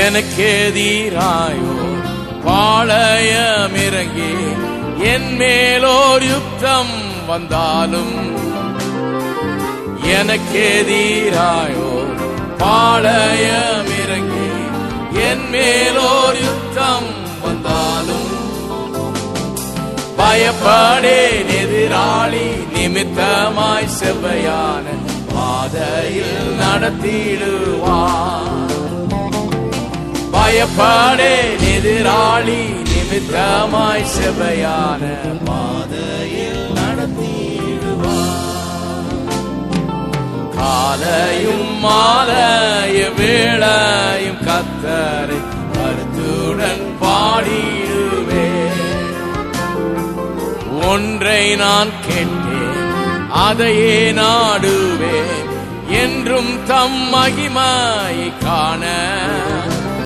எனக்கு எதிராயோ பாளையம் இறங்கி என் மேலோர் யுத்தம் வந்தாலும், எனக்கு எதிராயோ பாளையம் இறங்கி என் மேலோர் யுத்தம் வந்தாலும், பயப்படேன் எதிராளி நிமித்தமாய் செவ்வையான பாதையில் நடத்திடுவார். பயப்படேன் எதிராளி நிமித்தமாய் செவ்வையான பாதையில் நடத்திடுவார். காலையும் மாலையும் வேளையும் கர்த்தரை கருத்துடன் பாடிடுவேன். ஒன்றை நான் கேட்டேன், அதையே நாடுவேன், என்றும் தம் மகிமையை காண